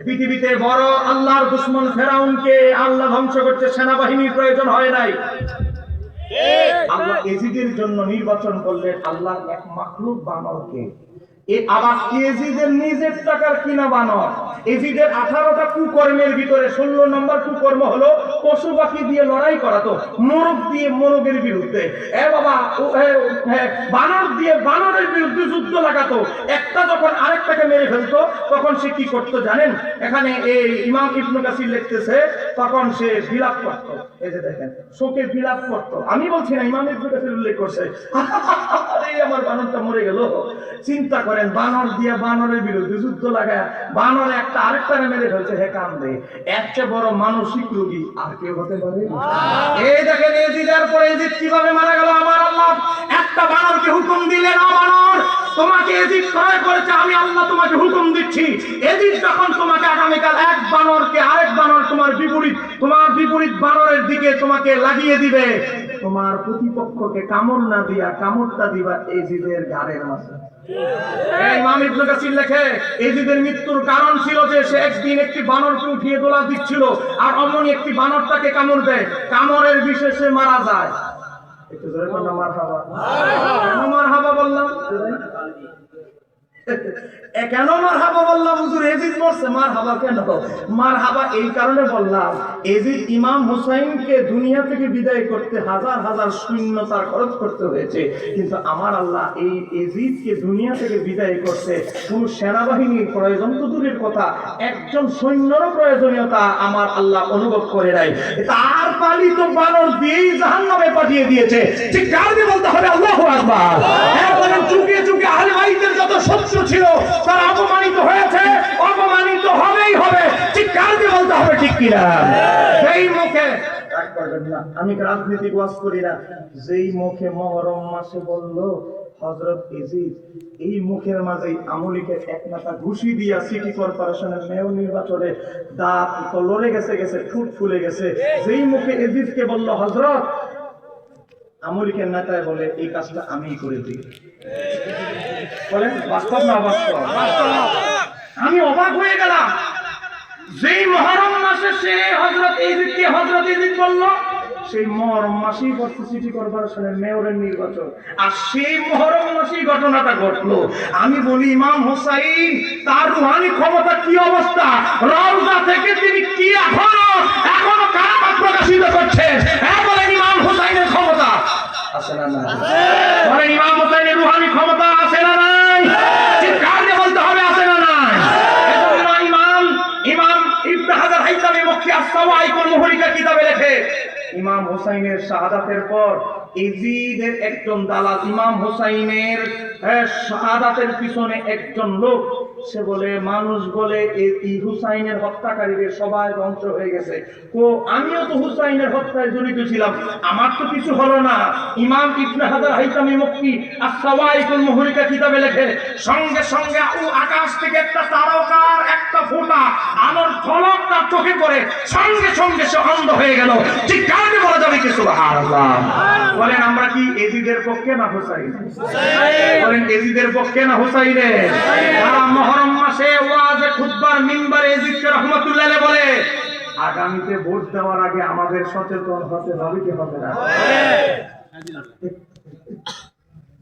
পৃথিবীতে বড় আল্লাহর দুশমন ফেরাউনকে আল্লাহ ধ্বংস করতে সেনাবাহিনীর প্রয়োজন হয় নাই। আল্লাহ এজিদের জন্য নির্বাচন করলেন আল্লাহর এক মাখলুক বানরকে। আবার এজিদের নিজের টাকার কিনা বানর। এজিদের 18টা কুকর্মের ভিতরে 16 নম্বর কুকর্ম হলো পশু পাখি দিয়ে লড়াই করা, তো মোরগ দিয়ে মোরগের বিরুদ্ধে, বানর দিয়ে বানরের বিরুদ্ধে যুদ্ধ লাগাতো। একটা যখন আরেকটাকে মেরে ফেলতো তখন সে কি করতো জানেন? এখানে এই ইমাম ইবনে কাসির লিখতেছে, তখন সে বিলাপ করতো। এই যে দেখেন, শোকে বিলাপ করতো। আমি বলছি না, ইমাম ইবনে কাসির উল্লেখ করছে। এই আমার বানরটা মরে গেল। চিন্তা করেন, বানর দিয়ে বানরের বিরুদ্ধে যুদ্ধ লাগায় বানর একটা আরেকটারে মেরে ফেলছে, হে কান্দে। এর চেয়ে বড় মানসিক রোগী আর কেউ হতে পারে? এই দেখেন এজিদের পরে এজিদ কিভাবে মারা গেল। আমার আল্লাহ একটা বানরকে হুকুম দিলেন, ও বানর, তোমাকে এজিদ ক্রয় করেছে, আমি আল্লাহ তোমাকে হুকুম দিচ্ছি, এজিদ যখন তোমাকে আগামীকাল এক বানরকে আরেক বানর তোমার বিপরীত বানরের দিকে তোমাকে লাগিয়ে দিবে, তোমার প্রতিপক্ষকে কামড় না দিয়া কামড়টা দিবা এজিদের ঘাড়ের মাঝে। ইমাম ইবনে কাসির লেখে, এজিদের মৃত্যুর কারণ ছিল যে সে একদিন একটি বানরকে উঠিয়ে দোলা দিচ্ছিল, আর অমনি একটি বানর তাকে কামড় দেয়, কামড়ের বিষে সে মারা যায়। একটু জোরে বললাম মারহাবা। কেন মারহাবা বললাম? কেন মারহাবা বললাম? হুজুর এজিদ মরছে, মারহাবা কেন? মারহাবা এই কারণে বললাম, এজিদ ইমাম হুসাইনকে দুনিয়া থেকে বিদায় করতে হাজার হাজার সৈন্য তার খরচ করতে হয়েছে, কিন্তু আমার আল্লাহ এই এজিদকে দুনিয়া থেকে বিদায় করতে কোন সেনাবাহিনীর প্রয়োজন তো দূরের কথা, একজন সৈন্যরও প্রয়োজনীয়তা আমার আল্লাহ অনুভব করে নাই। তার পালিত বানর দিয়েই জাহান্নামে পাঠিয়ে দিয়েছে। ঠিক কারণে বলতে হবে আল্লাহু আকবার। বলেন, চুকে চুকে আহলে বাইতের যত শত্রু ছিল তারা অপমানিত হয়েছে, অপমানিত হবেই হবে। ঠিক কারণে বলতে হবে, ঠিক কিনা? সেই মুখে, আমি রাজনীতি ওয়াজ করি না, যেই মুখে মহরম মাসে বলল হযরত এজিদ, এই মুখের মাঝেই আমলিকে এক নাতা ঘুষি দিয়া সিটি কর্পোরেশনের মেয়র নির্বাচনে দাঁত তো লড়ে গেছে, ঠোঁট ফুলে গেছে। যেই মুখে এজিদকে বলল হযরত, আমলিকের নেতায় বলে এই কাজটা আমিই করে দিই। বলেন বাস্তব না বাস্তব? আমি অবাক হয়ে গেলাম। যেই মহরম মাসে সে হযরত এজিদ বলল, সেই মহরম মাসেই ঘটছে সিটি কর্পোরেশনের মেয়রের নির্বাচন, আর সেই মহরম মাসেই ঘটনাটা ঘটলো। আমি বলি, ইমাম হুসাইন তার রুহানি ক্ষমতা কি অবস্থা? রওজা থেকে তিনি কি এখনো কারামাত প্রকাশিত করছেন। হ্যাঁ, বলেন ইমাম হুসাইনের ক্ষমতা আছে না নাই? বলেন ইমাম হুসাইনের রুহানি ক্ষমতা আছে না নাই? ঠিক কারণে বলতে হবে আছে না নাই? ইমাম ইবনে হাজার হাইতামি মক্কি আস-সাওয়াইকুল মুহরিকা কিতাবে লেখে, ইমাম হুসাইনের শাহাদাতের পর এজিদের একজন দালাল ইমাম হুসাইনের শাহাদাতের পিছনে একজন লোক, সে বলে, মানুষ বলে এই হুসাইনের হত্যাকারীদের সবাই ধ্বংস হয়ে গেছে। তো আমিও তো হুসাইনের হত্যায় জড়িত ছিলাম, আমার তো কিছু হলো না। ইমাম ইবনে হাজার হাইতামি মক্কি আস-সাওয়াইকুল মুহরিকা কিতাবে লেখে, সঙ্গে সঙ্গে আকাশ থেকে একটা তারকার একটা ফোঁটা আলোর ঝলক তার চোখে পড়ে, সঙ্গে সঙ্গে সে অন্ধ হয়ে গেল। ঠিক কারণে বলা যাবে কি সুবহানাল্লাহ? বলেন আমরা কি এজিদের পক্ষে না হুসাইন? বলেন এজিদের পক্ষে না হুসাইনের? তারা মুহররম মাসে ওয়াজে খুতবার মিম্বারে এজিদকে রাহমাতুল্লাহ আলাইহি বলে, আগামীতে ভোট দেওয়ার আগে আমাদের সচেতন হতে হবে কি হবে না?